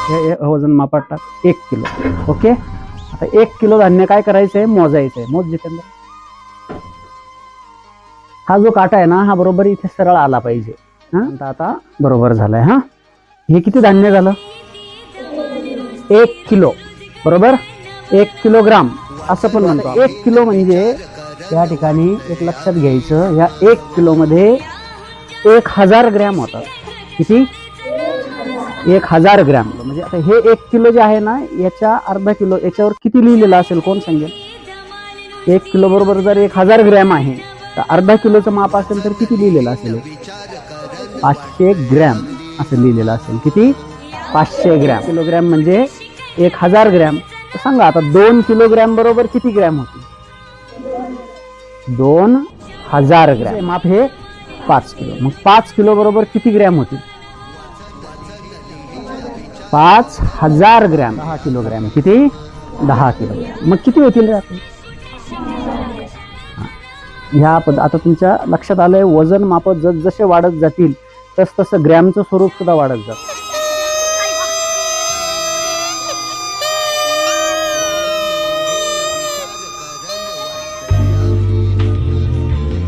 हे वजन मापात टाक 1 किलो. ओके. आता 1 किलो धान्य काय करायचंय, मोजायचंय. मोज जितेंद्र. हा जो काटा आहे ना, हा बरोबर इथे सरळ आला पाहिजे. हा आता बरोबर झालाय. हा हे किती धान्य झालं, 1 किलो. बरोबर, 1 किलोग्राम असं पण म्हणतो. 1 किलो म्हणजे या ठिकाणी एक लक्षात घ्यायचं, या 1 किलो मध्ये 1000 ग्रॅम होतात. किती, 1000 ग्रॅम. म्हणजे आता हे 1 किलो जे आहे ना, याच्या अर्धा किलो याच्यावर किती लिहिलेलं असेल कोण सांगेल. 1 किलो बरोबर जर 1000 ग्रॅम आहे तर अर्धा किलोचं माप असेल तर किती लिहिलेलं असेल, 500 ग्रॅम असं लिहिलेलं असेल. किती, 500 ग्रॅम. किलोग्रॅम म्हणजे 1000 ग्रॅम. तर सांगा आता 2 किलोग्रॅम बरोबर किती ग्रॅम होते, 2000 ग्रॅम. माप हे 5 किलो. मग 5 किलो बरोबर किती ग्रॅम होतील, 5000 ग्रॅम. 10 किलोग्रॅम किती, 10 किलोग्रॅम. मग किती होतील रे ह्या आता तुमच्या लक्षात आलंय. वजन माप जसे वाढत जातील तस तसं ग्रॅमचं स्वरूप सुद्धा वाढत जातं.